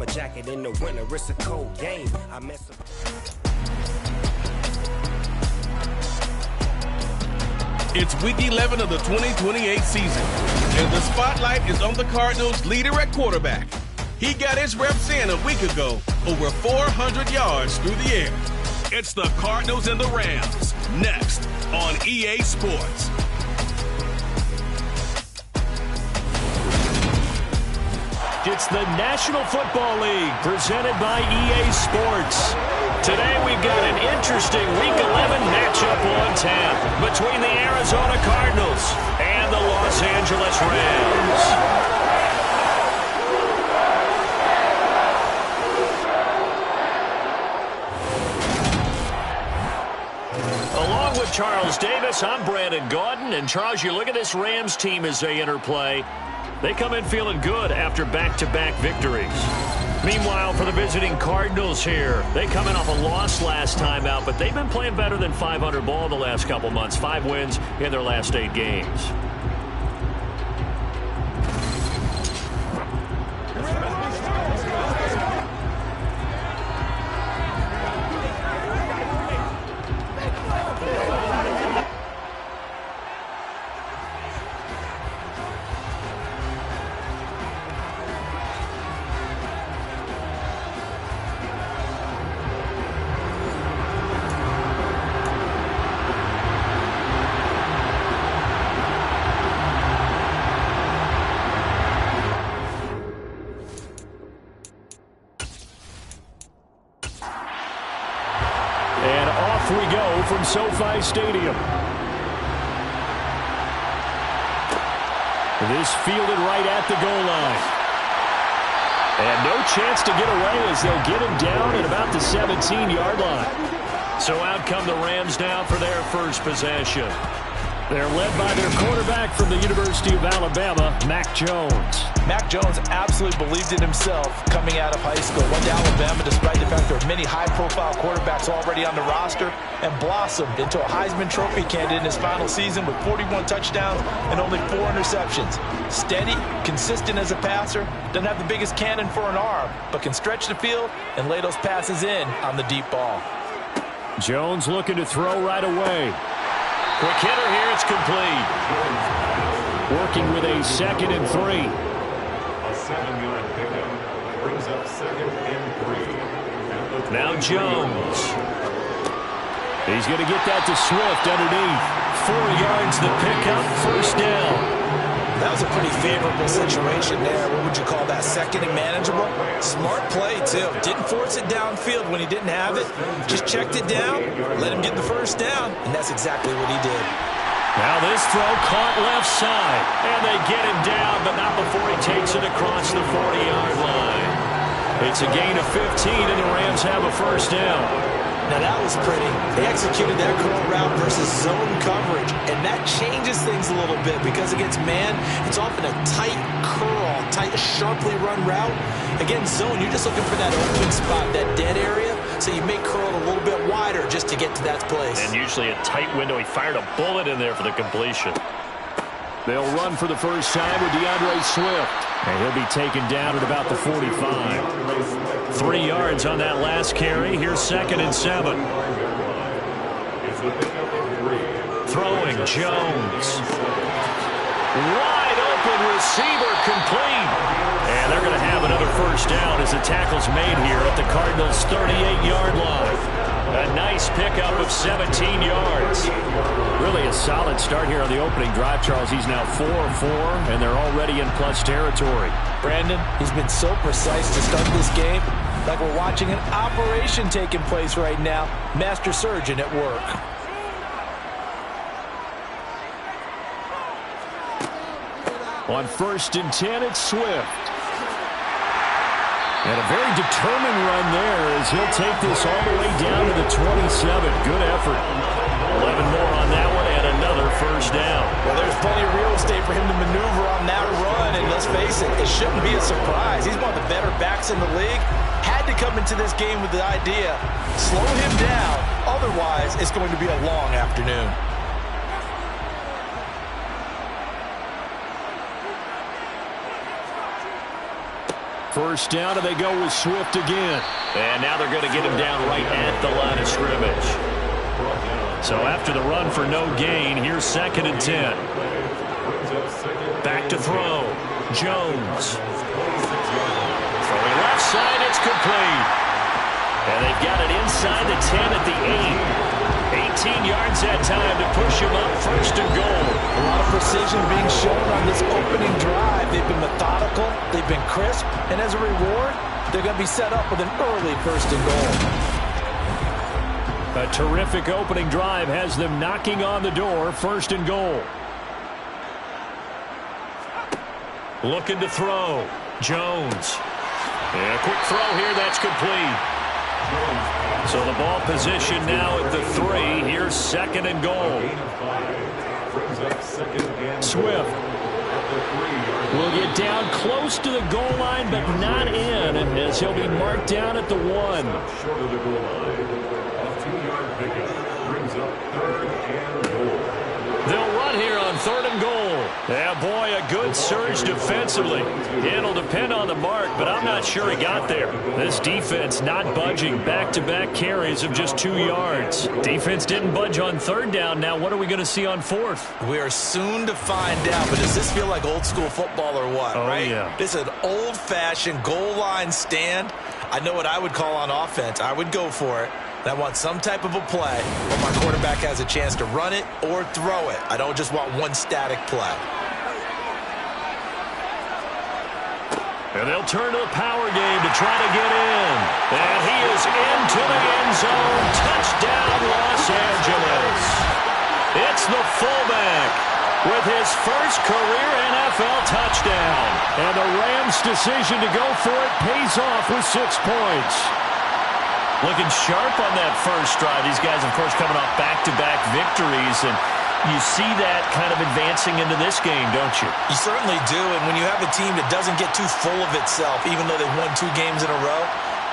bomber jacket in the winter. It's a cold game. I mess up. It's week 11 of the 2028 season, and the spotlight is on the Cardinals' leader at quarterback. He got his reps in a week ago, over 400 yards through the air. It's the Cardinals and the Rams, next on EA Sports. It's the National Football League presented by EA Sports. Today we've got an interesting Week 11 matchup on tap between the Arizona Cardinals and the Los Angeles Rams. Along with Charles Davis, I'm Brandon Gaudin. And Charles, you look at this Rams team as they interplay. They come in feeling good after back-to-back victories. Meanwhile, for the visiting Cardinals here, they come in off a loss last time out, but they've been playing better than 500 ball the last couple months. 5 wins in their last 8 games. We go from SoFi Stadium. This fielded right at the goal line. And no chance to get away as they'll get him down at about the 17-yard line. So out come the Rams now for their first possession. They're led by their quarterback from the University of Alabama, Mac Jones. Mac Jones absolutely believed in himself coming out of high school. Went to Alabama despite the fact there are many high-profile quarterbacks already on the roster, and blossomed into a Heisman Trophy candidate in his final season with 41 touchdowns and only 4 interceptions. Steady, consistent as a passer, doesn't have the biggest cannon for an arm, but can stretch the field and lay those passes in on the deep ball. Jones looking to throw right away. Quick hitter here, it's complete. Working with a 2nd and 3. A 7-yard pickup brings up 2nd and 3. Now Jones. He's going to get that to Swift underneath. 4 yards the pickup, first down. That was a pretty favorable situation there. What would you call that? 2nd and manageable? Smart play, too. Didn't force it downfield when he didn't have it. Just checked it down, let him get the first down, and that's exactly what he did. Now this throw caught left side, and they get him down, but not before he takes it across the 40-yard line. It's a gain of 15, and the Rams have a first down. Now that was pretty. They executed that curl route versus zone coverage, and that changes things a little bit because against man, it's often a tight curl, tight, sharply run route. Against zone, you're just looking for that open spot, that dead area, so you may curl it a little bit wider just to get to that place. And usually a tight window. He fired a bullet in there for the completion. They'll run for the first time with DeAndre Swift. And he'll be taken down at about the 45. 3 yards on that last carry. Here's 2nd and 7. Throwing Jones. Wide open receiver complete. And they're going to have another first down as the tackle's made here at the Cardinals' 38-yard line. A nice pickup of 17 yards. Really a solid start here on the opening drive, Charles. He's now 4 of 4, and they're already in plus territory. Brandon, he's been so precise to start this game, like we're watching an operation taking place right now. Master surgeon at work. On 1st and 10, it's Swift. And a very determined run there as he'll take this all the way down to the 27. Good effort. 11 more on that one and another first down. Well, there's plenty of real estate for him to maneuver on that run. And let's face it, it shouldn't be a surprise. He's one of the better backs in the league. Had to come into this game with the idea, slow him down. Otherwise, it's going to be a long afternoon. First down, and they go with Swift again. And now they're going to get him down right at the line of scrimmage. So after the run for no gain, here's 2nd and 10. Back to throw. Jones. Throwing left side, it's complete. And they've got it inside the 10 at the 8. 18 yards that time to push him up 1st and goal. A lot of precision being shown on this opening drive. They've been methodical, they've been crisp, and as a reward, they're going to be set up with an early 1st and goal. A terrific opening drive has them knocking on the door, 1st and goal. Looking to throw. Jones. And a quick throw here, that's complete. So the ball position now at the 3. Here's 2nd and goal. Swift will get down close to the goal line, but not in, as he'll be marked down at the 1. Short of the goal line. A 2-yard pickup brings up 3rd and goal. They'll run here on 3rd and goal. Yeah, boy, a good surge defensively. It'll depend on the mark, but I'm not sure he got there. This defense not budging. Back-to-back carries of just 2 yards. Defense didn't budge on 3rd down. Now what are we going to see on 4th? We are soon to find out, but does this feel like old school football or what, right? Yeah. This is an old-fashioned goal line stand. I know what I would call on offense. I would go for it. And I want some type of a play where my quarterback has a chance to run it or throw it. I don't just want one static play. And they'll turn to the power game to try to get in. And he is into the end zone. Touchdown, Los Angeles. It's the fullback with his first career NFL touchdown. And the Rams' decision to go for it pays off with 6 points. Looking sharp on that first drive. These guys, of course, coming off back-to-back victories, and you see that kind of advancing into this game, don't you? You certainly do, and when you have a team that doesn't get too full of itself, even though they've won 2 games in a row,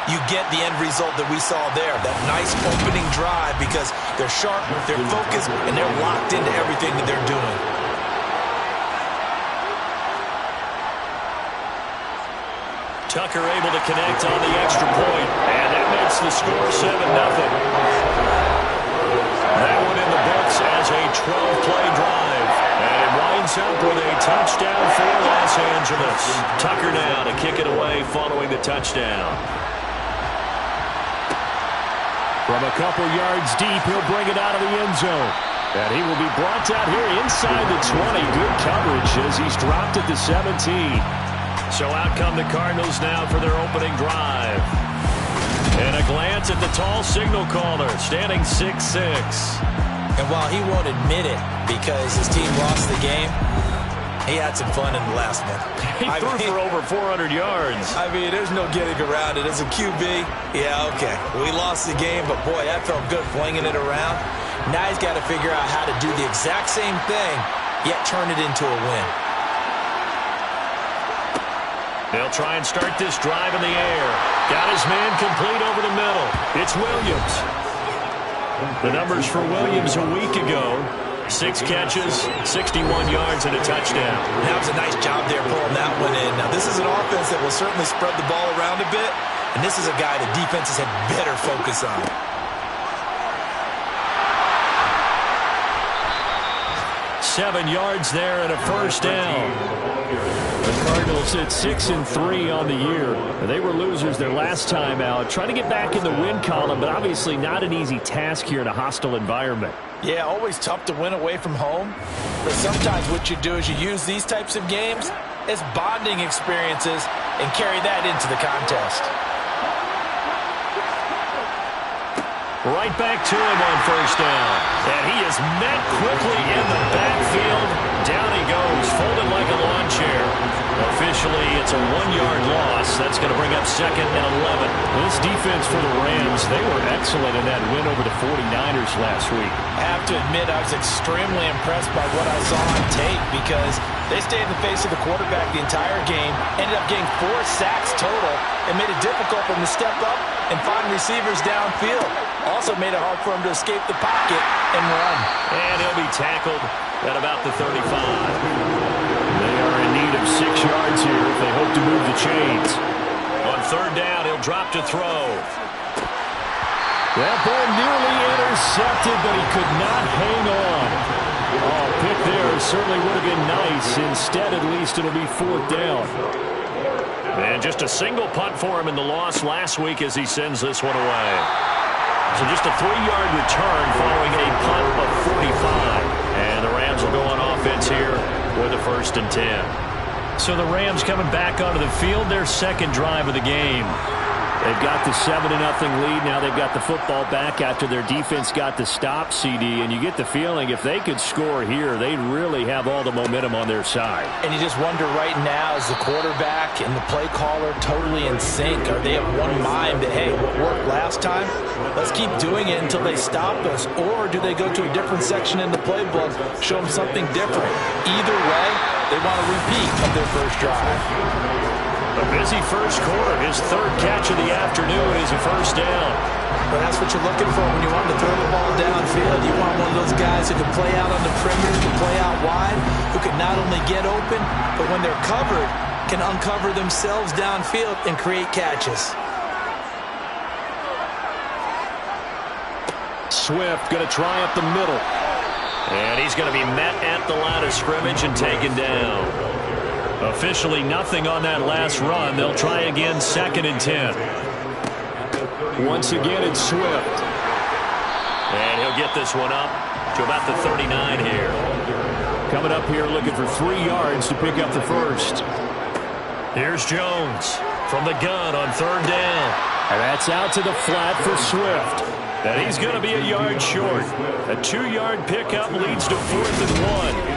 you get the end result that we saw there, that nice opening drive, because they're sharp, they're focused, and they're locked into everything that they're doing. Tucker able to connect on the extra point, and that makes the score 7-0. That one in the books as a 12-play drive, and it winds up with a touchdown for Los Angeles. Tucker now to kick it away following the touchdown. From a couple yards deep, he'll bring it out of the end zone. And he will be brought down here inside the 20. Good coverage as he's dropped at the 17. So out come the Cardinals now for their opening drive. And a glance at the tall signal caller, standing 6'6". And while he won't admit it because his team lost the game, he had some fun in the last one. He threw for over 400 yards. I mean, there's no getting around it. As a QB, yeah, okay. We lost the game, but boy, that felt good flinging it around. Now he's got to figure out how to do the exact same thing, yet turn it into a win. They'll try and start this drive in the air. Got his man complete over the middle. It's Williams. The numbers for Williams a week ago: 6 catches, 61 yards, and a touchdown. That was a nice job there pulling that one in. Now, this is an offense that will certainly spread the ball around a bit, and this is a guy that defenses had better focus on. Seven yards there and a first down. The Cardinals at 6-3 on the year. They were losers their last time out. Trying to get back in the win column, but obviously not an easy task here in a hostile environment. Yeah, always tough to win away from home. But sometimes what you do is you use these types of games as bonding experiences and carry that into the contest. Right back to him on first down. And he is met quickly in the backfield. Down he goes, folded like a lawn chair. Officially, it's a 1-yard loss. That's going to bring up 2nd and 11. This defense for the Rams, they were excellent in that win over the 49ers last week. I have to admit, I was extremely impressed by what I saw on tape because they stayed in the face of the quarterback the entire game, ended up getting 4 sacks total, and made it difficult for him to step up and find receivers downfield. Also made it hard for him to escape the pocket and run. And he'll be tackled at about the 35. They are in need of 6 yards here if they hope to move the chains. drop to throw. That ball nearly intercepted, but he could not hang on. Oh, pick there certainly would have been nice. Instead, at least, it'll be 4th down. And just a single punt for him in the loss last week as he sends this one away. So just a 3-yard return following a punt of 45. And the Rams will go on offense here with a 1st and 10. So the Rams coming back onto the field, their second drive of the game. They've got the 7-0 lead. Now they've got the football back after their defense got the stop, CD. And you get the feeling if they could score here, they'd really have all the momentum on their side. And you just wonder right now, is the quarterback and the play caller totally in sync? Are they of one mind that, hey, what worked last time? Let's keep doing it until they stop us. Or do they go to a different section in the playbook, show them something different? Either way, they want a repeat of their first drive. A busy first quarter. His 3rd catch of the afternoon is a 1st down. But that's what you're looking for when you want to throw the ball downfield. You want one of those guys who can play out on the perimeter, can play out wide, who can not only get open, but when they're covered, can uncover themselves downfield and create catches. Swift going to try up the middle. And he's going to be met at the line of scrimmage and taken down. Officially nothing on that last run. They'll try again, 2nd and 10. Once again, it's Swift. And he'll get this one up to about the 39 here. Coming up here looking for 3 yards to pick up the 1st. Here's Jones from the gun on 3rd down. And that's out to the flat for Swift. And he's going to be a yard short. A 2-yard pickup leads to 4th and 1.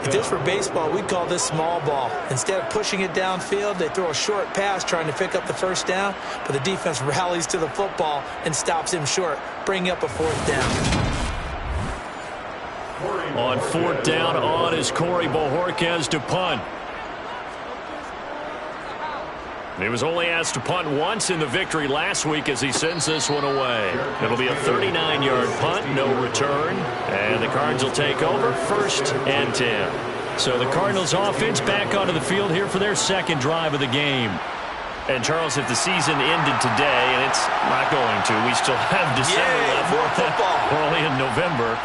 If this were baseball, we'd call this small ball. Instead of pushing it downfield, they throw a short pass trying to pick up the 1st down, but the defense rallies to the football and stops him short, bringing up a 4th down. On 4th down, on is Corey Bojorquez to punt. He was only asked to punt once in the victory last week as he sends this one away. It'll be a 39-yard punt, no return. And the Cards will take over, 1st and 10. So the Cardinals offense back onto the field here for their 2nd drive of the game. And, Charles, if the season ended today, and it's not going to, we still have December left. More football. We're only in November.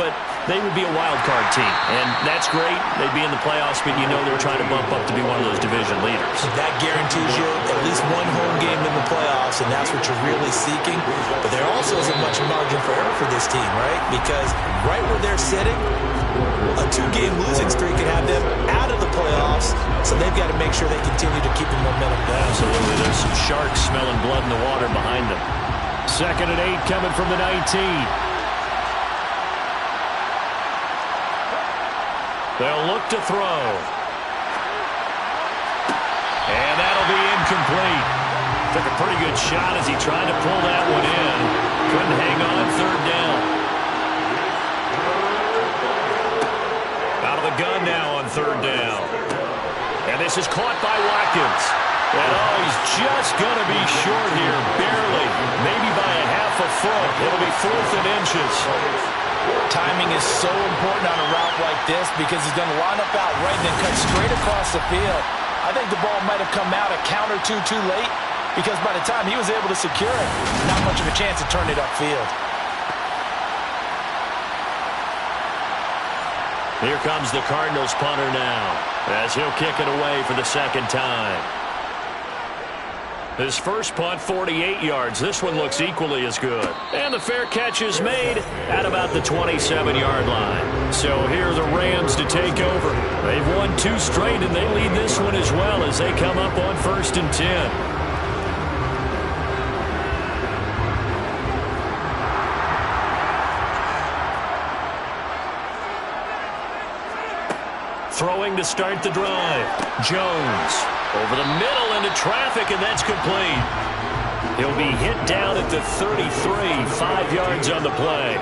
But they would be a wild card team. And that's great. They'd be in the playoffs, but you know they're trying to bump up to be one of those division leaders. That guarantees you at least one home game in the playoffs, and that's what you're really seeking. But there also isn't much margin for error for this team, right? Because right where they're sitting, a 2-game losing streak could have them out of the playoffs, so they've got to make sure they continue to keep the momentum down. Absolutely. There's some sharks smelling blood in the water behind them. 2nd and 8 coming from the 19. They'll look to throw. And that'll be incomplete. Took a pretty good shot as he tried to pull that one in. Couldn't hang on, 3rd down. Out of the gun now on 3rd down. And this is caught by Watkins. And oh, he's just going to be short here, barely. Maybe by a half a foot. It'll be 4th and inches. Timing is so important on a route like this because he's going to line up out right and then cut straight across the field. I think the ball might have come out a count or two too late because by the time he was able to secure it, not much of a chance to turn it upfield. Here comes the Cardinals punter now as he'll kick it away for the 2nd time. His first punt, 48 yards. This one looks equally as good. And the fair catch is made at about the 27-yard line. So here are the Rams to take over. They've won 2 straight, and they lead this one as well as they come up on 1st and 10. Throwing to start the drive. Jones over the middle into traffic, and that's complete. He'll be hit down at the 33, 5 yards on the play.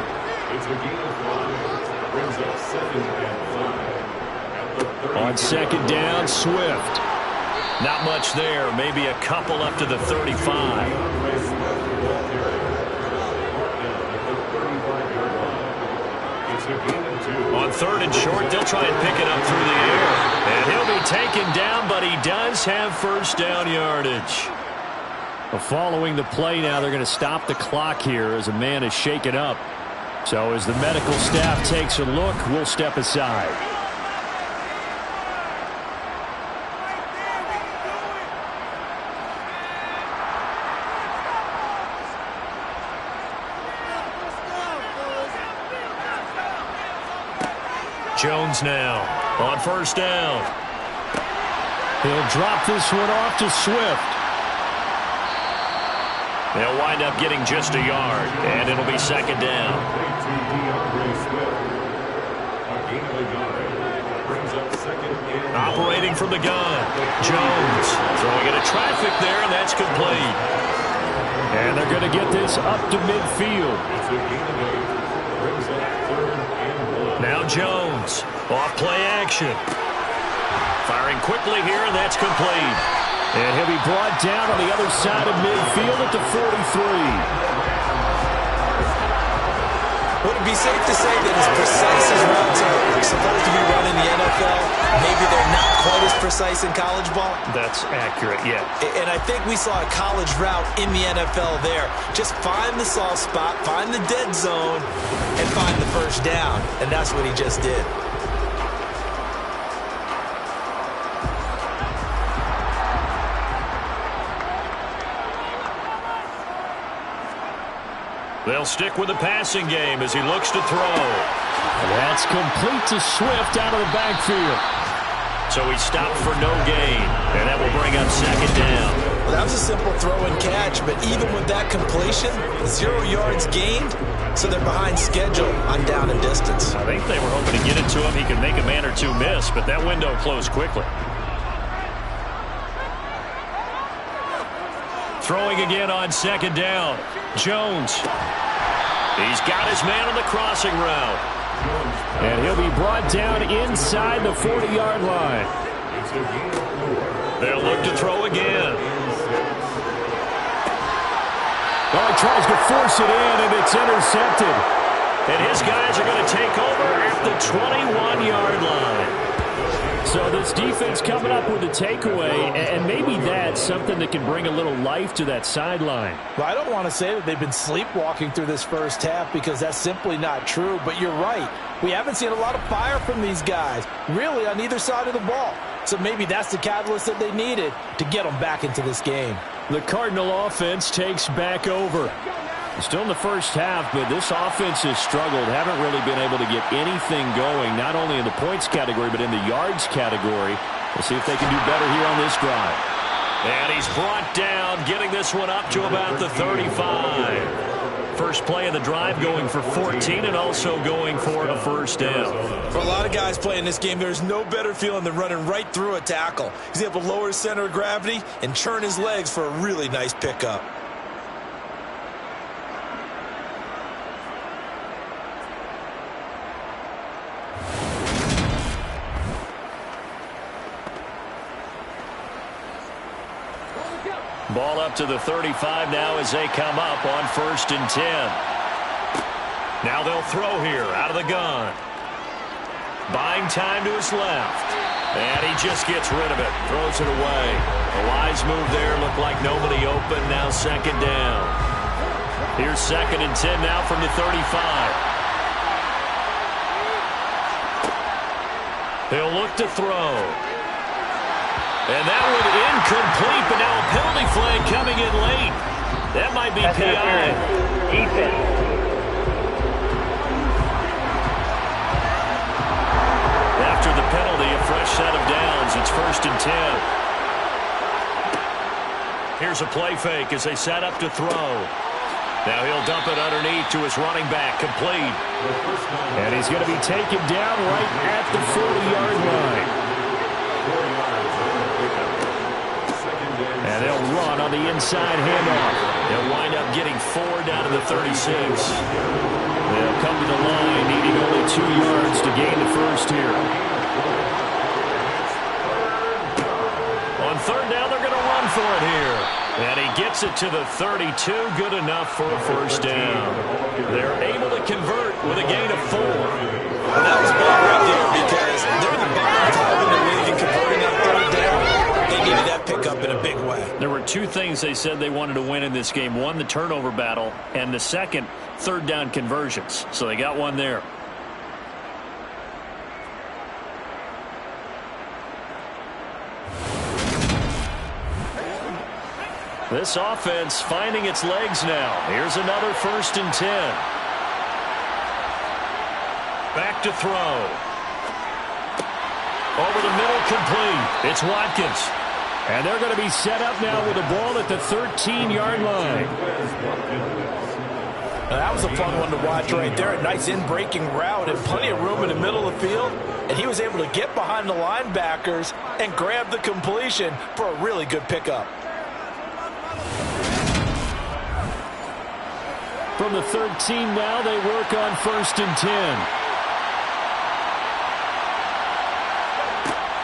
It's a gain of 5. Brings up 2nd and 5. On 2nd down, Swift. Not much there. Maybe a couple up to the 35. On 3rd and short, they'll try and pick it up through the air. And he'll be taken down, but he does have 1st down yardage. Well, following the play now, they're going to stop the clock here as a man is shaken up. So as the medical staff takes a look, we'll step aside. Jones now on first down. He'll drop this one off to Swift. They'll wind up getting just a yard, and it'll be second down. Operating from the gun, Jones throwing into traffic there, and that's complete. And they're going to get this up to midfield. Now Jones, off play action. Firing quickly here, and that's complete. And he'll be brought down on the other side of midfield at the 43. Would it be safe to say that as precise as routes are supposed to be run in the NFL, maybe they're not quite as precise in college ball? That's accurate, yeah. And I think we saw a college route in the NFL there. Just find the soft spot, find the dead zone, and find the first down. And that's what he just did. They'll stick with the passing game as he looks to throw. That's complete to Swift out of the backfield. So he stopped for no gain, and that will bring up second down. Well, that was a simple throw and catch, but even with that completion, 0 yards gained, so they're behind schedule on down and distance. I think they were hoping to get it to him. He could make a man or two miss, but that window closed quickly. Throwing again on second down. Jones. He's got his man on the crossing route. And he'll be brought down inside the 40-yard line. They'll look to throw again. Oh, he tries to force it in, and it's intercepted. And his guys are going to take over at the 21-yard line. So this defense coming up with a takeaway, and maybe that's something that can bring a little life to that sideline. Well, I don't want to say that they've been sleepwalking through this first half because that's simply not true, but you're right. We haven't seen a lot of fire from these guys, really, on either side of the ball. So maybe that's the catalyst that they needed to get them back into this game. The Cardinal offense takes back over. Still in the first half, but this offense has struggled. Haven't really been able to get anything going, not only in the points category, but in the yards category. We'll see if they can do better here on this drive. And he's brought down, getting this one up to about the 35. First play of the drive going for 14 and also going for a first down. For a lot of guys playing this game, there's no better feeling than running right through a tackle. He's able to lower his center of gravity and churn his legs for a really nice pickup. Ball up to the 35 now as they come up on 1st and 10. Now they'll throw here out of the gun. Buying time to his left. And he just gets rid of it. Throws it away. A wise move there. Looked like nobody open. Now second down. Here's 2nd and 10 now from the 35. He'll look to throw. And that one incomplete, but now a penalty flag coming in late. That might be PI. Defense. After the penalty, a fresh set of downs. It's 1st and 10. Here's a play fake as they set up to throw. Now he'll dump it underneath to his running back, complete. And he's going to be taken down right at the 40-yard line. And they'll run on the inside handoff. They'll wind up getting 4 down to the 36. They'll come to the line needing only 2 yards to gain the first here. On 3rd down, they're going to run for it here. And he gets it to the 32. Good enough for a first down. They're able to convert with a gain of 4. Well, that was big right there because they're the bottom 5 in the league in converting on 3rd down. They needed that pick pick up in a big way. There were two things they said they wanted to win in this game. One, the turnover battle, and the second, third down conversions. So they got one there. This offense finding its legs now. Here's another 1st and 10. Back to throw. Over the middle, complete. It's Watkins. And they're going to be set up now with the ball at the 13-yard line. Now, that was a fun one to watch right there. A nice in-breaking route and plenty of room in the middle of the field. And he was able to get behind the linebackers and grab the completion for a really good pickup. From the 13 now, they work on 1st and 10.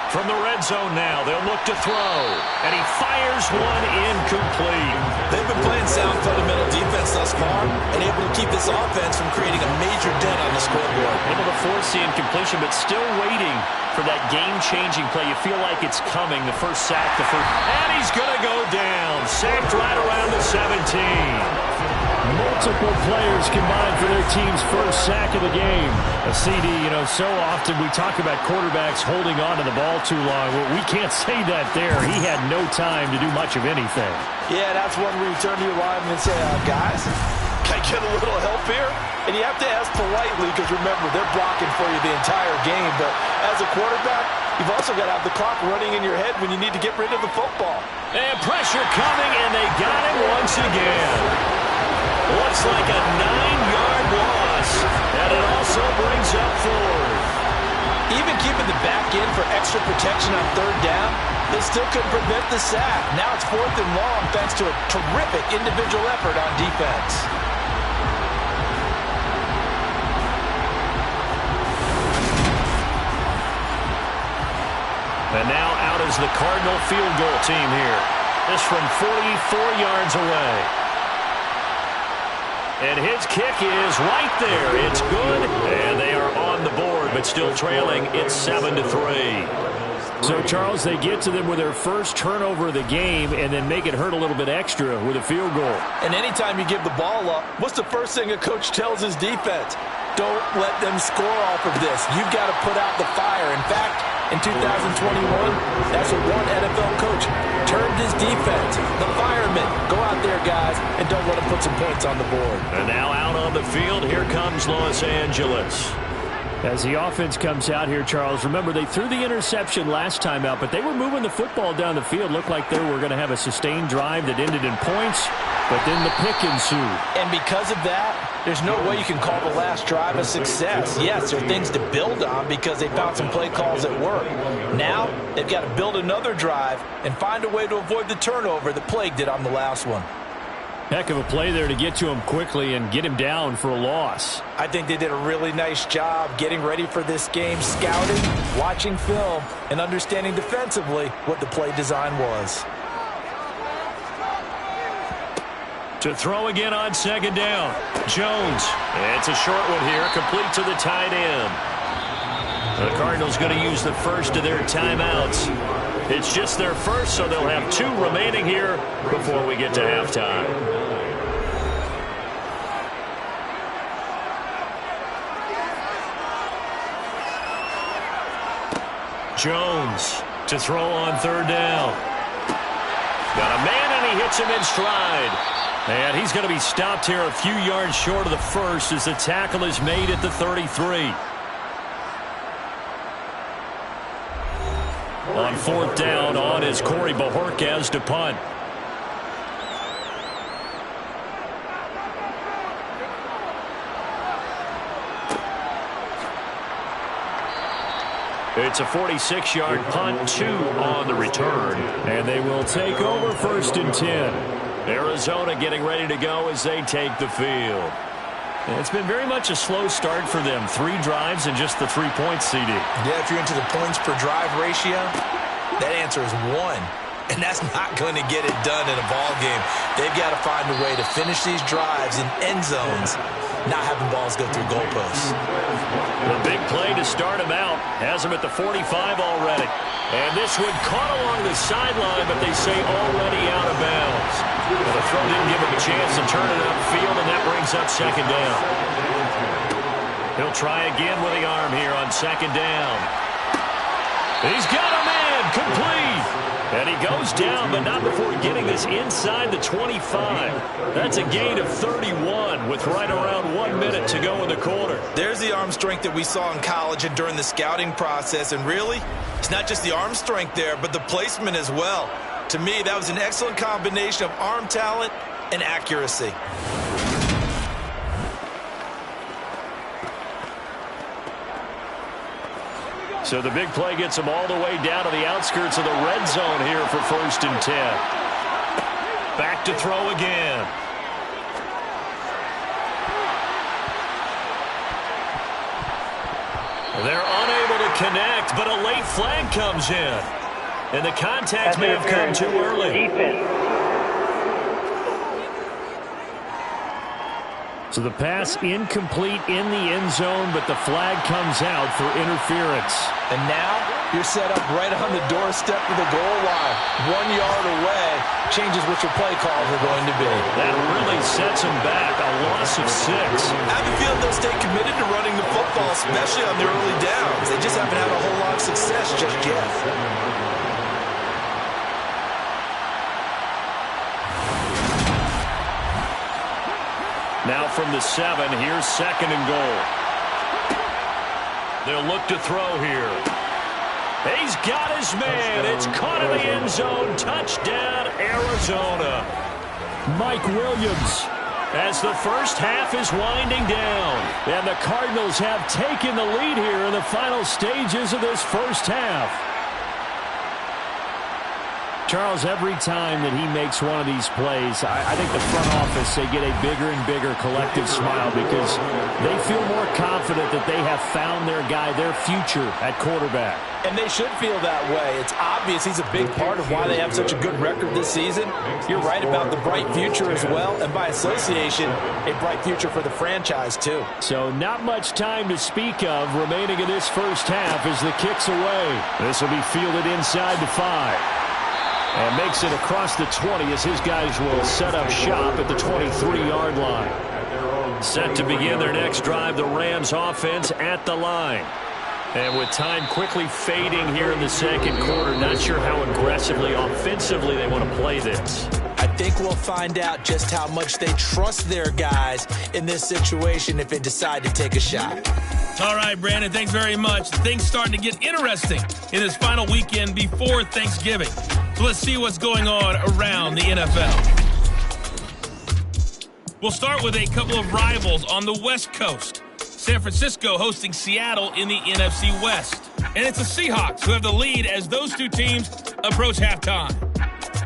From the red zone now, they'll look to throw. And he fires one incomplete. They've been playing sound fundamental defense thus far and able to keep this offense from creating a major dent on the scoreboard. Able to force the incompletion, but still waiting for that game-changing play. You feel like it's coming. The first sack, and he's going to go down. Sacked right around the 17. Multiple players combined for their team's first sack of the game. A CD, you know, so often we talk about quarterbacks holding on to the ball too long. Well, we can't say that there. He had no time to do much of anything. Yeah, that's one where you turn to your lineman and say, guys, can I get a little help here? And you have to ask politely because, remember, they're blocking for you the entire game. But as a quarterback, you've also got to have the clock running in your head when you need to get rid of the football. And pressure coming, and they got him once again. Looks like a 9-yard loss, and it also brings up 4th. Even keeping the back in for extra protection on 3rd down, they still couldn't prevent the sack. Now it's 4th and long thanks to a terrific individual effort on defense. And now out is the Cardinal field goal team here. This from 44 yards away. And his kick is right there. It's good, and they are on the board, but still trailing. It's 7-3. So, Charles, they get to them with their first turnover of the game and then make it hurt a little bit extra with a field goal. And anytime you give the ball up, what's the first thing a coach tells his defense? Don't let them score off of this. You've got to put out the fire. In fact, in 2021, that's what one NFL coach termed his defense. The firemen. Go out there, guys, and don't let them put some points on the board. And now out on the field, here comes Los Angeles. As the offense comes out here, Charles, remember they threw the interception last time out, but they were moving the football down the field. Looked like they were going to have a sustained drive that ended in points, but then the pick ensued. And because of that, there's no way you can call the last drive a success. Yes, there are things to build on because they found some play calls at work. Now, they've got to build another drive and find a way to avoid the turnover that plagued it on the last one. Heck of a play there to get to him quickly and get him down for a loss. I think they did a really nice job getting ready for this game, scouting, watching film, and understanding defensively what the play design was. To throw again on 2nd down. Jones. It's a short one here, complete to the tight end. The Cardinals going to use the first of their timeouts. It's just their first, so they'll have 2 remaining here before we get to halftime. Jones to throw on 3rd down. Got a man, and he hits him in stride. And he's going to be stopped here a few yards short of the first as the tackle is made at the 33. On 4th down, on is Corey Bajorquez to punt. It's a 46-yard punt, 2 on the return. And they will take over 1st and 10. Arizona getting ready to go as they take the field. It's been very much a slow start for them. 3 drives and just the 3 points, CD. Yeah, if you're into the points per drive ratio, that answer is 1. and that's not going to get it done in a ball game. They've got to find a way to finish these drives in end zones, not having balls go through goalposts. The big play to start him out has him at the 45 already. And this one caught along the sideline, but they say already out of bounds. Well, the throw didn't give him a chance to turn it upfield, and that brings up second down. He'll try again with the arm here on second down. He's got a man, complete. And he goes down, but not before getting this inside the 25. That's a gain of 31 with right around 1 minute to go in the quarter. There's the arm strength that we saw in college and during the scouting process. And really, it's not just the arm strength there, but the placement as well. To me, that was an excellent combination of arm talent and accuracy. So the big play gets him all the way down to the outskirts of the red zone here for 1st and 10. Back to throw again. They're unable to connect, but a late flag comes in. And the contact may have come too early. So the pass incomplete in the end zone, but the flag comes out for interference. And now you're set up right on the doorstep of the goal line. 1 yard away changes what your play calls are going to be. That really sets them back, a loss of 6. I have a feeling they'll stay committed to running the football, especially on the early downs. They just haven't had a whole lot of success just yet. Now from the 7, here's 2nd and goal. They'll look to throw here. He's got his man. It's caught in the end zone. Touchdown, Arizona. Mike Williams, as the first half is winding down. And the Cardinals have taken the lead here in the final stages of this first half. Charles, every time that he makes one of these plays, I think the front office, they get a bigger and bigger collective smile because they feel more confident that they have found their guy, their future at quarterback. And they should feel that way. It's obvious he's a big part of why they have such a good record this season. You're right about the bright future as well, and by association, a bright future for the franchise too. So not much time to speak of remaining in this first half as the kick's away. This will be fielded inside the 5. And makes it across the 20 as his guys will set up shop at the 23-yard line. Set to begin their next drive, the Rams offense at the line. And with time quickly fading here in the second quarter, not sure how aggressively, offensively they want to play this. I think we'll find out just how much they trust their guys in this situation if they decide to take a shot. All right, Brandon, thanks very much. Things starting to get interesting in this final weekend before Thanksgiving. So let's see what's going on around the NFL. We'll start with a couple of rivals on the West Coast. San Francisco hosting Seattle in the NFC West. And it's the Seahawks who have the lead as those two teams approach halftime.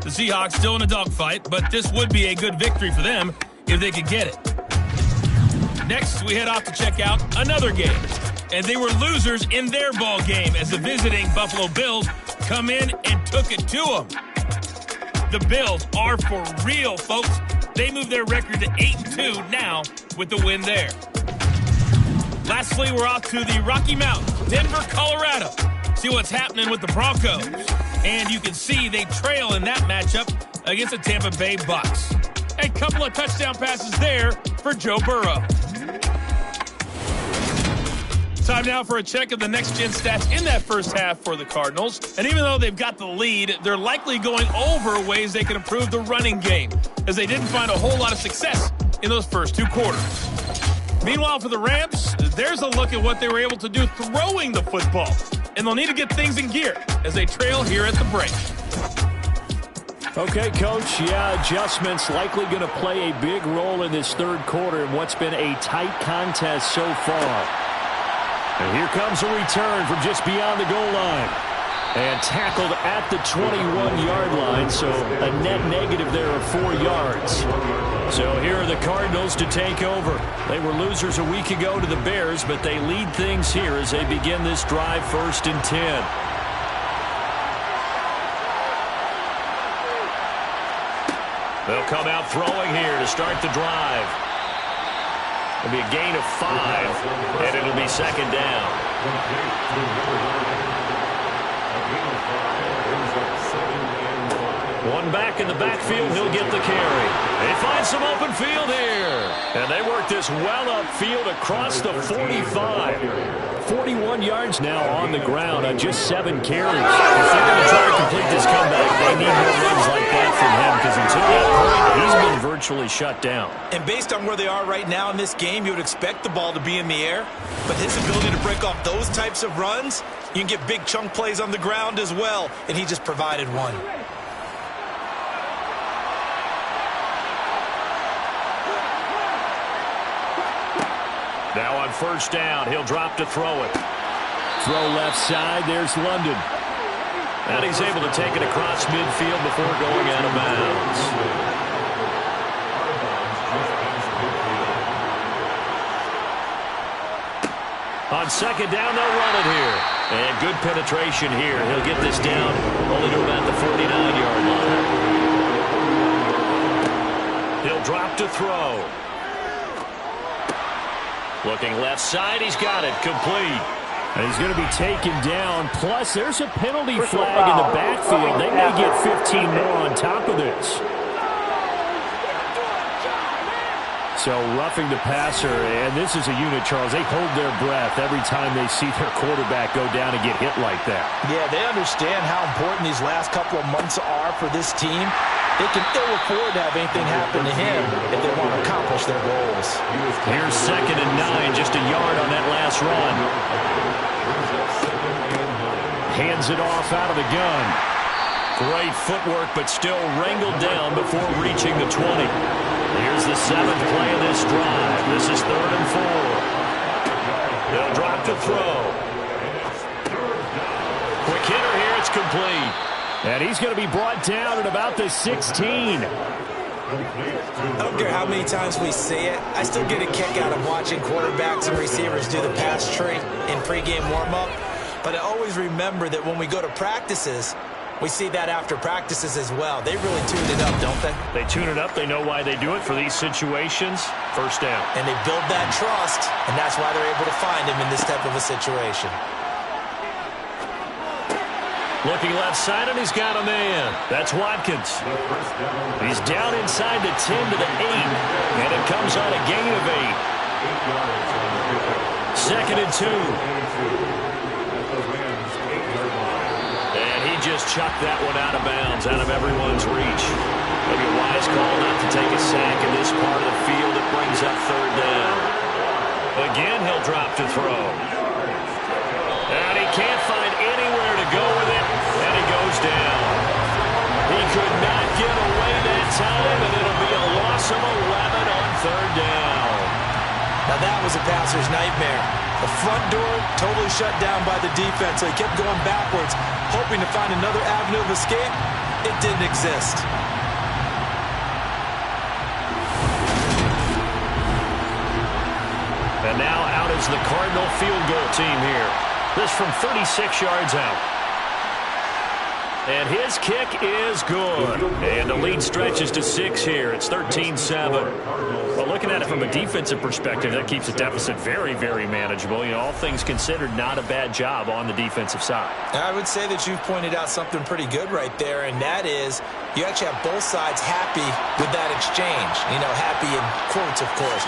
The Seahawks still in a dogfight, but this would be a good victory for them if they could get it. Next, we head off to check out another game. And they were losers in their ball game as the visiting Buffalo Bills come in and took it to them. The Bills are for real, folks. They moved their record to 8-2 now with the win there. Lastly, we're off to the Rocky Mountains, Denver, Colorado. See what's happening with the Broncos. And you can see they trail in that matchup against the Tampa Bay Bucks. A couple of touchdown passes there for Joe Burrow. Time now for a check of the next-gen stats in that first half for the Cardinals. And even though they've got the lead, they're likely going over ways they can improve the running game, as they didn't find a whole lot of success in those first two quarters. Meanwhile, for the Rams, there's a look at what they were able to do throwing the football. And they'll need to get things in gear as they trail here at the break. Okay, Coach, adjustments likely going to play a big role in this third quarter in what's been a tight contest so far. And here comes a return from just beyond the goal line. And tackled at the 21-yard line, so a net negative there of 4 yards. So here are the Cardinals to take over. They were losers a week ago to the Bears, but they lead things here as they begin this drive 1st and 10. They'll come out throwing here to start the drive. It'll be a gain of 5, and it'll be second down. One back in the backfield, he'll get the carry. They find some open field here. And they work this well upfield across the 45. 41 yards now on the ground on just 7 carries. If they're going to try to complete this comeback, they need more runs like that from him, because until that point, he's been virtually shut down. And based on where they are right now in this game, you would expect the ball to be in the air. But his ability to break off those types of runs, you can get big chunk plays on the ground as well, and he just provided one. Now on first down, he'll drop to throw it. Throw left side, there's London. And he's able to take it across midfield before going out of bounds. On second down, they'll run it here. And good penetration here. He'll get this down only to about the 49-yard line. He'll drop to throw. Looking left side, he's got it, complete. And he's going to be taken down. Plus, there's a penalty flag in the backfield. They may get 15 more on top of this. So roughing the passer, and this is a unit, Charles. They hold their breath every time they see their quarterback go down and get hit like that. Yeah, they understand how important these last couple of months are for this team. They can ill afford to have anything happen to him if they want to accomplish their goals. Here's second and 9, just a yard on that last run. Hands it off out of the gun. Great footwork, but still wrangled down before reaching the 20. Here's the 7th play of this drive. This is 3rd and 4. They'll drop to throw. Quick hitter here, it's complete. And he's going to be brought down at about the 16. I don't care how many times we see it. I still get a kick out of watching quarterbacks and receivers do the pass tree in pregame warm-up. But I always remember that when we go to practices, we see that after practices as well. They really tune it up, don't they? They tune it up. They know why they do it for these situations. First down. And they build that trust, and that's why they're able to find him in this type of a situation. Looking left side, and he's got a man. That's Watkins. He's down inside the 10 to the 8, and it comes on a gain of 8. Second and 2. And he just chucked that one out of bounds, out of everyone's reach. Maybe a wise call not to take a sack in this part of the field. It brings up 3rd down. Again, he'll drop to throw. And he can't find anywhere to go with it, and he goes down. He could not get away that time, and it'll be a loss of 11 on 3rd down. Now that was a passer's nightmare. The front door totally shut down by the defense, so he kept going backwards, hoping to find another avenue of escape. It didn't exist. And now out is the Cardinal field goal team here. This from 36 yards out. And his kick is good. And the lead stretches to 6 here. It's 13-7. Well, looking at it from a defensive perspective, that keeps the deficit very, very manageable. You know, all things considered, not a bad job on the defensive side. I would say that you've pointed out something pretty good right there, and that is you actually have both sides happy with that exchange. You know, happy in quotes, of course.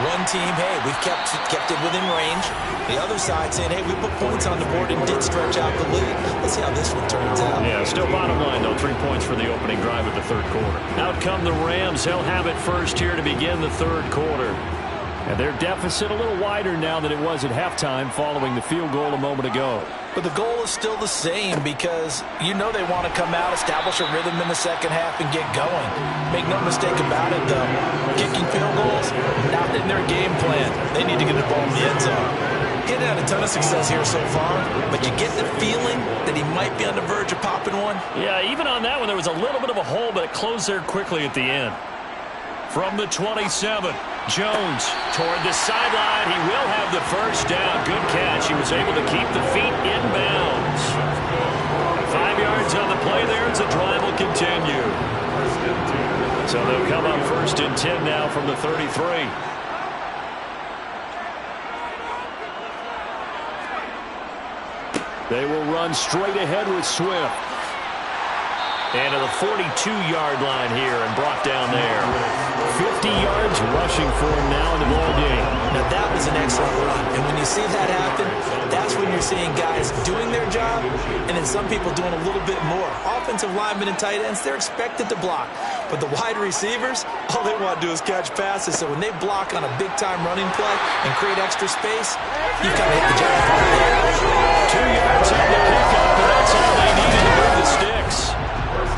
One team, hey, we've kept it within range. The other side saying, hey, we put points on the board and did stretch out the lead. Let's see how this one turns out. Yeah, still bottom line, though, 3 points for the opening drive of the 3rd quarter. Out come the Rams. They'll have it first here to begin the 3rd quarter. And their deficit a little wider now than it was at halftime following the field goal a moment ago. But the goal is still the same because you know they want to come out, establish a rhythm in the second half, and get going. Make no mistake about it, though. Kicking field goals, not in their game plan. They need to get the ball in the end zone. He's had a ton of success here so far, but you get the feeling that he might be on the verge of popping one. Yeah, even on that one, there was a little bit of a hole, but it closed there quickly at the end. From the 27, Jones toward the sideline. He will have the first down. Good catch. He was able to keep the feet in bounds. 5 yards on the play there as the drive will continue. So they'll come up 1st and 10 now from the 33. They will run straight ahead with Swift. And to the 42-yard line here and brought down there. 50 yards rushing for him now in the ball game. Now that was an excellent run. And when you see that happen, that's when you're seeing guys doing their job and then some people doing a little bit more. Offensive linemen and tight ends, they're expected to block. But the wide receivers, all they want to do is catch passes. So when they block on a big-time running play and create extra space, you kind of hit the jackpot. 2 yards on the pickup, and that's all they needed to move the sticks.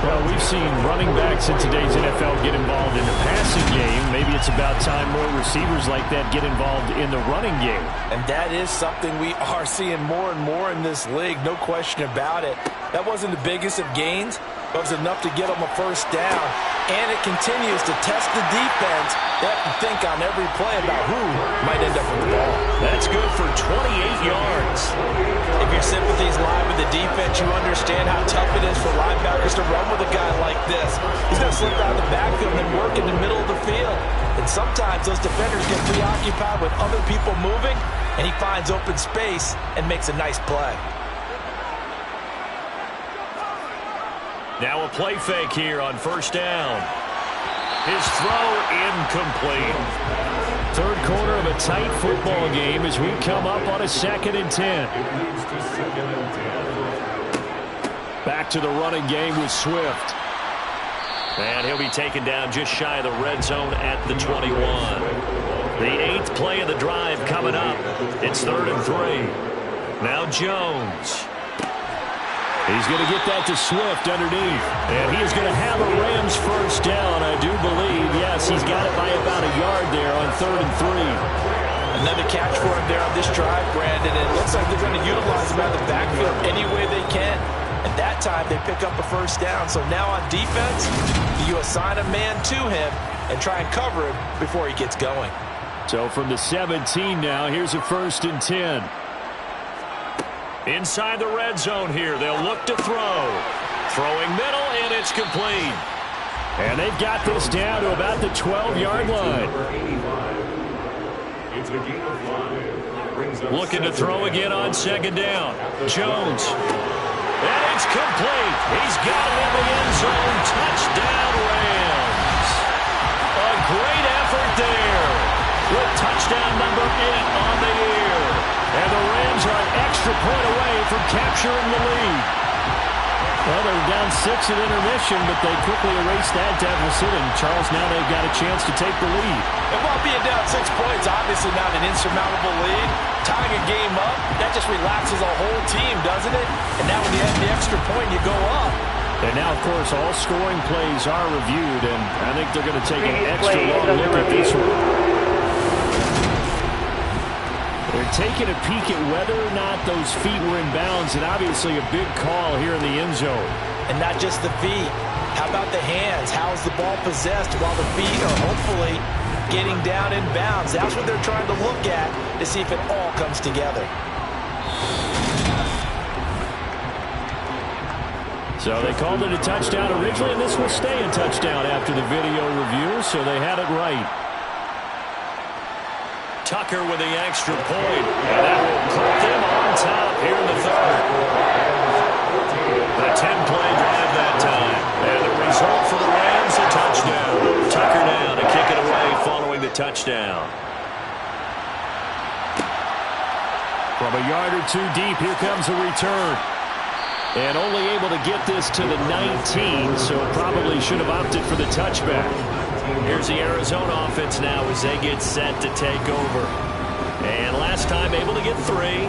Well, we've seen running backs in today's NFL get involved in the passing game. Maybe it's about time more receivers like that get involved in the running game. And that is something we are seeing more and more in this league, no question about it. That wasn't the biggest of gains, but it was enough to get them a first down. And it continues to test the defense. They have to think on every play about who might end up with the ball. That's good for 28 yards. If your sympathies lie with the defense, you understand how tough it is for linebackers to run with a guy like this. He's going to slip out of the backfield and then work in the middle of the field. And sometimes those defenders get preoccupied with other people moving, and he finds open space and makes a nice play. Now a play fake here on 1st down. His throw incomplete. Third quarter of a tight football game as we come up on a 2nd and 10. Back to the running game with Swift. And he'll be taken down just shy of the red zone at the 21. The 8th play of the drive coming up. It's 3rd and 3. Now Jones. He's going to get that to Swift underneath. And he is going to have a Rams first down, I do believe. Yes, he's got it by about a yard there on 3rd and 3. Another catch for him there on this drive, Brandon. It looks like they're going to utilize him out of the backfield any way they can. And that time they pick up a first down. So now on defense, you assign a man to him and try and cover him before he gets going. So from the 17 now, here's a 1st and 10. Inside the red zone here, they'll look to throw. Throwing middle, and it's complete. And they've got this down to about the 12-yard line. Looking to throw again on 2nd down. Jones. And it's complete. He's got it in the end zone. Touchdown, Rams. A great effort there. With touchdown number 8 on the year. And the Rams are an extra point away from capturing the lead. Well, they were down 6 at intermission, but they quickly erased that deficit. And, Charles, now they've got a chance to take the lead. And while being down 6 points, obviously not an insurmountable lead, tying a game up, that just relaxes a whole team, doesn't it? And now when you have the extra point, you go up. And now, of course, all scoring plays are reviewed, and I think they're going to take an extra long look at this one. They're taking a peek at whether or not those feet were in bounds, and obviously a big call here in the end zone. And not just the feet. How about the hands? How's the ball possessed while the feet are hopefully getting down in bounds? That's what they're trying to look at to see if it all comes together. So they called it a touchdown originally, and this will stay a touchdown after the video review, so they had it right. Tucker with the extra point, and that will put them on top here in the 3rd. A 10-play drive that time, and the result for the Rams, a touchdown. Tucker down to kick it away following the touchdown. From a yard or 2 deep, here comes a return. And only able to get this to the 19, so probably should have opted for the touchback. Here's the Arizona offense now as they get set to take over. And last time able to get 3.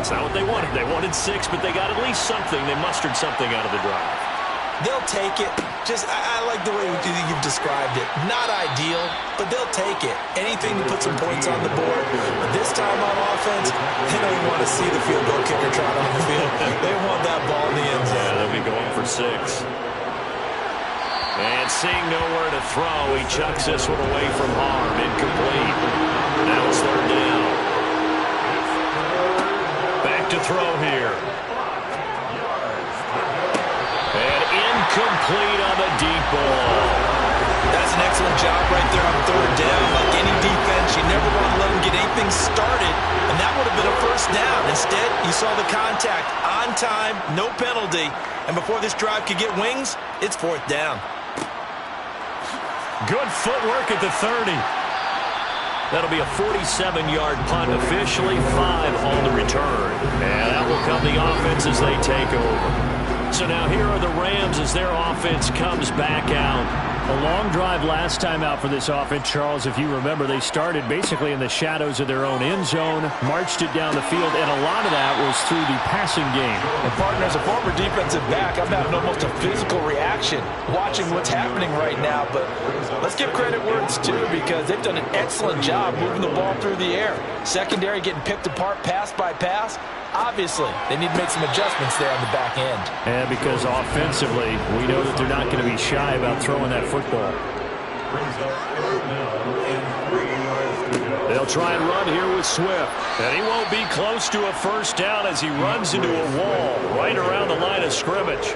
It's not what they wanted. They wanted 6, but they got at least something. They mustered something out of the drive. They'll take it. I like the way you've described it. Not ideal, but they'll take it. Anything to put some points on the board. But this time on offense, they don't even want to see the field goal kicker trot on the field. They want that ball in the end zone. Yeah, they'll be going for 6. And seeing nowhere to throw, he chucks this one away from harm. Incomplete. Now it's 3rd down. Back to throw here. And incomplete on the deep ball. That's things started, and that would have been a first down. Instead, you saw the contact on time, no penalty, and before this drive could get wings, it's fourth down. Good footwork at the 30. That'll be a 47-yard punt, officially 5 on the return. And that will come the offense as they take over. So now here are the Rams as their offense comes back out. A long drive last time out for this offense, Charles. If you remember, they started basically in the shadows of their own end zone, marched it down the field, and a lot of that was through the passing game. And partner, as a former defensive back, I'm having almost a physical reaction watching what's happening right now. But let's give credit where it's due, because they've done an excellent job moving the ball through the air. Secondary getting picked apart pass by pass. Obviously, they need to make some adjustments there on the back end. And because offensively, we know that they're not going to be shy about throwing that football. They'll try and run here with Swift. And he won't be close to a first down as he runs into a wall right around the line of scrimmage.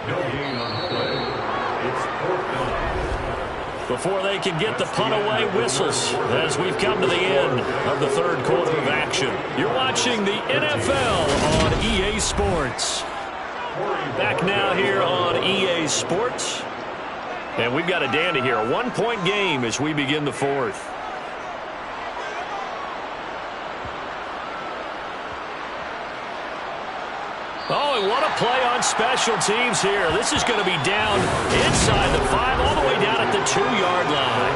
No gain on the play. It's fourth down. Before they can get the punt away, whistles as we've come to the end of the third quarter of action. You're watching the NFL on EA Sports. Back now here on EA Sports. And we've got a dandy here. A 1-point game as we begin the fourth. Oh, and what a play on special teams here. This is going to be down inside the 5, all the way down at the 2-yard line.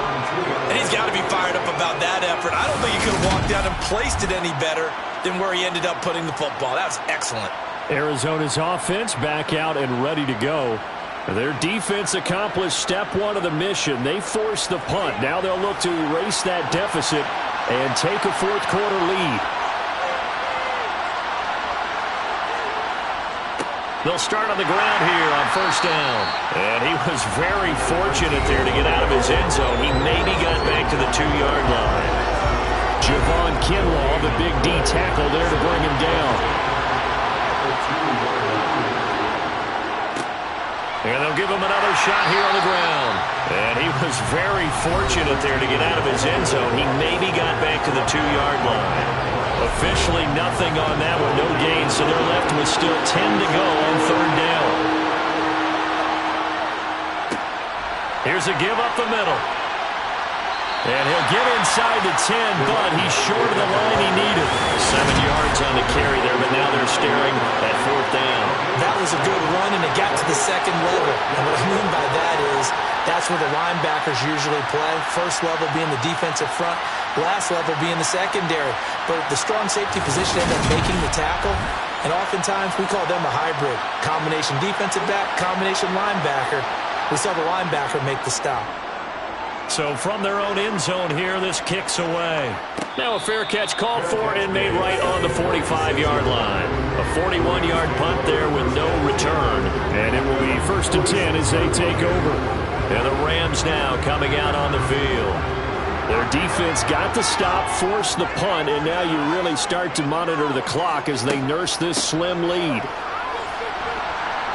And he's got to be fired up about that effort. I don't think he could have walked down and placed it any better than where he ended up putting the football. That was excellent. Arizona's offense back out and ready to go. Their defense accomplished step 1 of the mission. They forced the punt. Now they'll look to erase that deficit and take a fourth quarter lead. They'll start on the ground here on first down. And he was very fortunate there to get out of his end zone. He maybe got back to the 2-yard line. Javon Kinlaw, the big D tackle there to bring him down. And they'll give him another shot here on the ground. And he was very fortunate there to get out of his end zone. He maybe got back to the 2-yard line. Officially nothing on that one, no gain, so they're left with still 10 to go on third down. Here's a give up the middle. And he'll get inside the 10, but he's short of the line he needed. 7 yards on the carry there, but now they're staring at fourth down. That was a good run, and it got to the second level. And what I mean by that is that's where the linebackers usually play. First level being the defensive front, last level being the secondary. But the strong safety position ended up making the tackle. And oftentimes we call them a hybrid. Combination defensive back, combination linebacker. We saw the linebacker make the stop. So from their own end zone here, this kicks away. Now a fair catch called for and made right on the 45-yard line. A 41-yard punt there with no return. And it will be 1st and 10 as they take over. And the Rams now coming out on the field. Their defense got the stop, forced the punt, and now you really start to monitor the clock as they nurse this slim lead.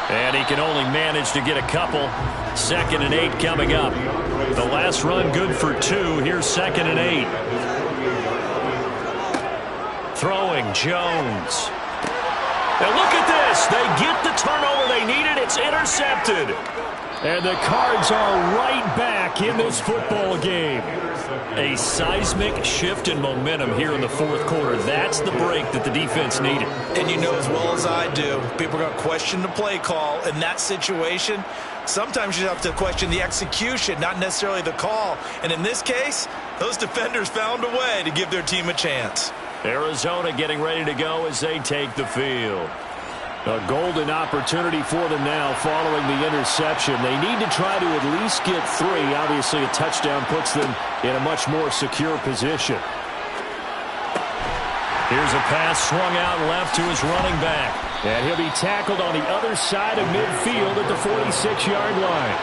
And he can only manage to get a couple. 2nd and 8 coming up. The last run good for 2. Here's 2nd and 8. Throwing Jones. Now look at this. They get the turnover they needed. It's intercepted. And the Cards are right back in this football game. A seismic shift in momentum here in the fourth quarter. That's the break that the defense needed. And you know as well as I do, people are going to question the play call in that situation. Sometimes you have to question the execution, not necessarily the call. And in this case, those defenders found a way to give their team a chance. Arizona getting ready to go as they take the field. A golden opportunity for them now following the interception. They need to try to at least get 3. Obviously, a touchdown puts them in a much more secure position. Here's a pass swung out left to his running back. And he'll be tackled on the other side of midfield at the 46-yard line.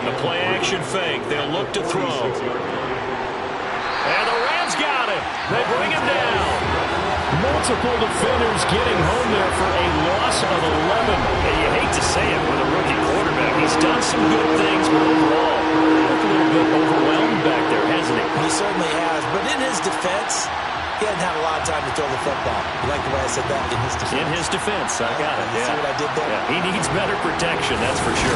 The play-action fake. They'll look to throw. And the Rams got him. They bring him down. Multiple defenders getting home there for a loss of 11. And you hate to say it with a rookie quarterback. He's done some good things, but overall, defense, he hadn't had a lot of time to throw the football. You like the way I said that? In his defense. In his defense, I got it. You see what I did there? Yeah, he needs better protection, that's for sure.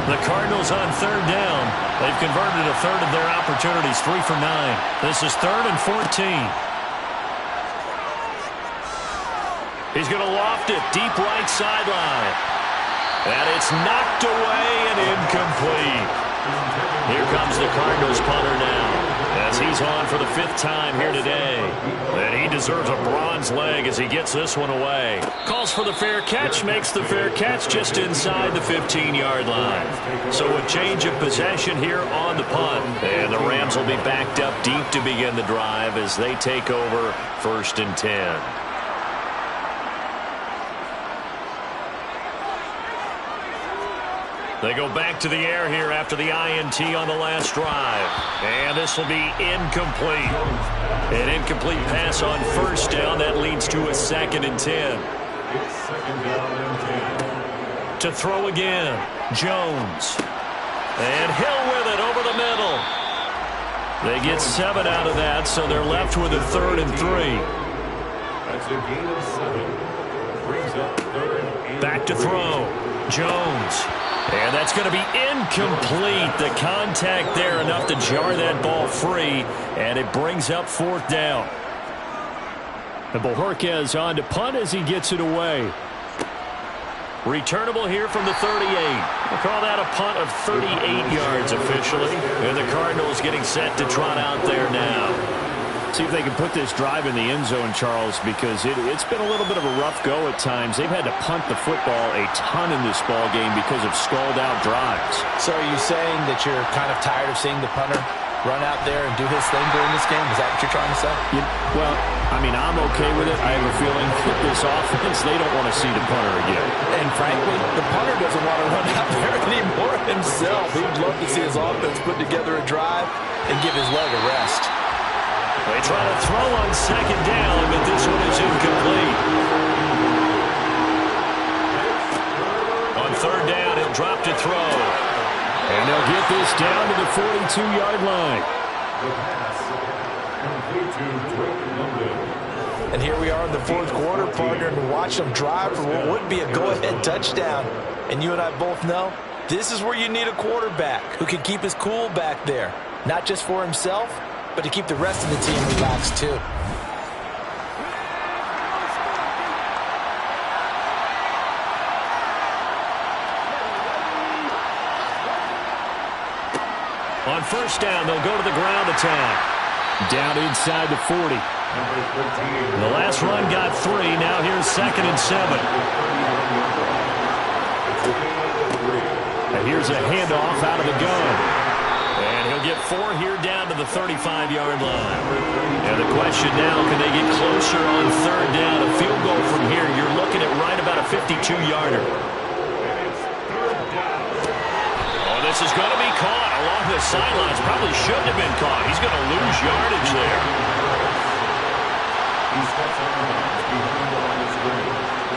The Cardinals on third down. They've converted a third of their opportunities, 3 for 9. This is 3rd and 14. He's going to loft it deep right sideline. And it's knocked away and incomplete. Here comes the Cardinals punter now, as he's on for the 5th time here today. And he deserves a bronze leg as he gets this one away. Calls for the fair catch, makes the fair catch just inside the 15-yard line. So a change of possession here on the punt. And the Rams will be backed up deep to begin the drive as they take over 1st and 10. They go back to the air here after the INT on the last drive. And this will be incomplete. An incomplete pass on 1st down. That leads to a 2nd and 10. It's 2nd down and 10. To throw again, Jones. And Hill with it over the middle. They get 7 out of that, so they're left with a 3rd and 3. That's a gain of 7. Brings up 3rd and Back to throw, Jones. And that's going to be incomplete. The contact there enough to jar that ball free, and it brings up 4th down. And Bojorquez on to punt as he gets it away. Returnable here from the 38. We'll call that a punt of 38 yards officially. And the Cardinals getting set to trot out there now. See if they can put this drive in the end zone, Charles, because it's been a little bit of a rough go at times. They've had to punt the football a ton in this ball game because of stalled-out drives. So are you saying that you're kind of tired of seeing the punter run out there and do his thing during this game? Is that what you're trying to say? Well, I mean, I'm okay with it. I have a feeling that this offense, they don't want to see the punter again. And frankly, the punter doesn't want to run out there anymore himself. He would love to see his offense put together a drive and give his leg a rest. They try to throw on 2nd down, but this one is incomplete. On 3rd down, he'll drop to throw. And they'll get this down to the 42-yard line. the pass. Complete to Drake London. And here we are in the 4th quarter, partner, and watch them drive for what would be a go-ahead touchdown. And you and I both know this is where you need a quarterback who can keep his cool back there, not just for himself, but to keep the rest of the team relaxed too. On 1st down, they'll go to the ground attack. Down inside the 40. The last run got 3. Now here's 2nd and 7. And here's a handoff out of the gun. And he'll get 4 here down to the 35-yard line. And the question now, can they get closer on 3rd down? A field goal from here, you're looking at right about a 52-yarder. Oh, this is going to be caught along the sidelines. Probably shouldn't have been caught. He's going to lose yardage there.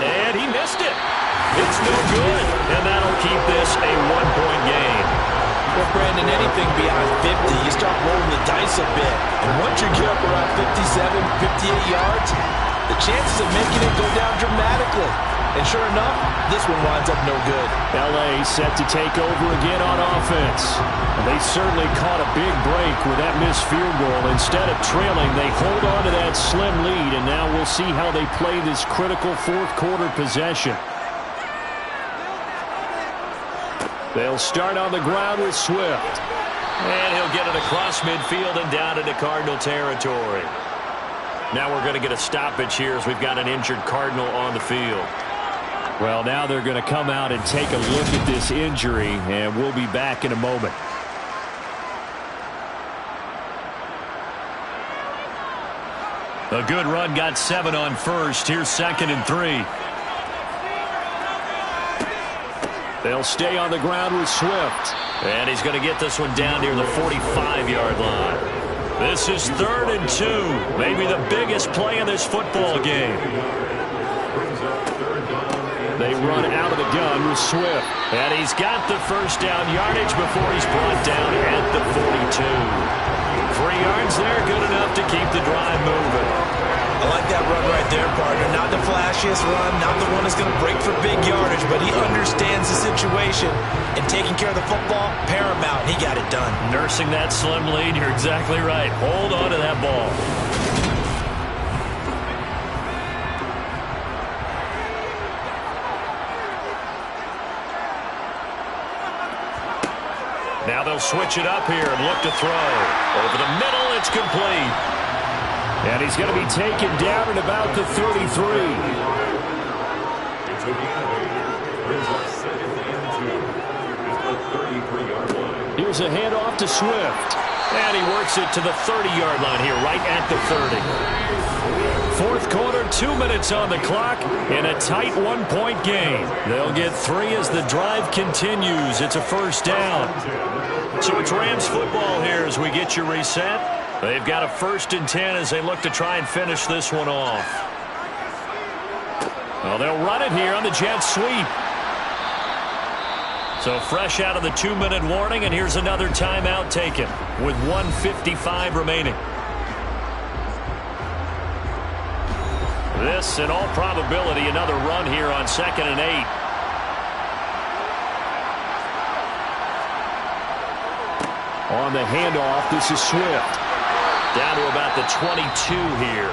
And he missed it. It's no good. And that'll keep this a 1-point game. Well, Brandon, anything beyond 50, you start rolling the dice a bit. And once you get up around 57, 58 yards, the chances of making it go down dramatically. And sure enough, this one winds up no good. L.A. set to take over again on offense. And they certainly caught a big break with that missed field goal. Instead of trailing, they hold on to that slim lead, and now we'll see how they play this critical 4th quarter possession. They'll start on the ground with Swift. And he'll get it across midfield and down into Cardinal territory. Now we're going to get a stoppage here as we've got an injured Cardinal on the field. Well, now they're going to come out and take a look at this injury, and we'll be back in a moment. A good run got 7 on 1st. Here's 2nd and 3. They'll stay on the ground with Swift. And he's going to get this one down near the 45-yard line. This is 3rd and 2. Maybe the biggest play in this football game. They run out of the gun with Swift. And he's got the first down yardage before he's brought down at the 42. 3 yards there, good enough to keep the drive moving. I like that run right there, partner. Not the flashiest run, not the one that's going to break for big yardage, but he understands the situation, and taking care of the football, paramount, and he got it done. Nursing that slim lead, you're exactly right. Hold on to that ball. Now they'll switch it up here and look to throw. Over the middle, it's complete. And he's going to be taken down at about the 33. It's a gain. Brings up 2nd and 2. It's the 33-yard line. Here's a handoff to Swift. And he works it to the 30-yard line here, right at the 30. Fourth quarter, 2 minutes on the clock in a tight 1-point game. They'll get 3 as the drive continues. It's a first down. So it's Rams football here as we get you reset. They've got a 1st and 10 as they look to try and finish this one off. Well, they'll run it here on the jet sweep. So fresh out of the 2-minute warning, and here's another timeout taken with 1:55 remaining. This, in all probability, another run here on 2nd and 8. On the handoff, this is Swift. Down to about the 22 here.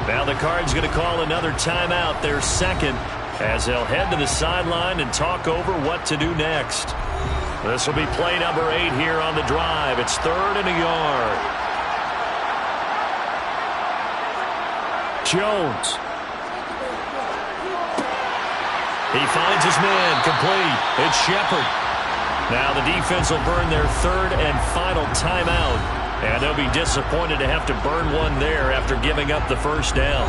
Now the Cards going to call another timeout, their 2nd, as they'll head to the sideline and talk over what to do next. This will be play number 8 here on the drive. It's 3rd and a yard. Jones. He finds his man, complete. It's Shepard. Now the defense will burn their 3rd and final timeout. And they'll be disappointed to have to burn one there after giving up the first down.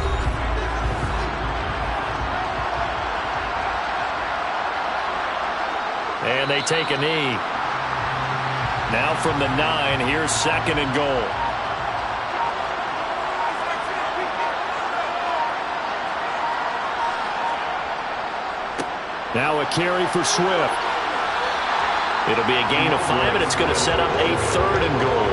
And they take a knee. Now from the 9, here's 2nd and goal. Now a carry for Swift. It'll be a gain of 5, and it's going to set up a 3rd and goal.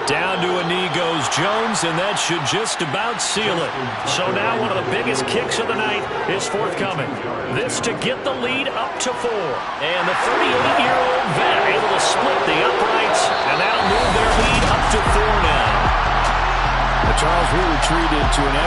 Down to a knee goes Jones, and that should just about seal it. So now one of the biggest kicks of the night is forthcoming. This to get the lead up to 4. And the 38-year-old vet able to split the uprights, and that'll move their lead up to 4 now. Charles, we retreated to an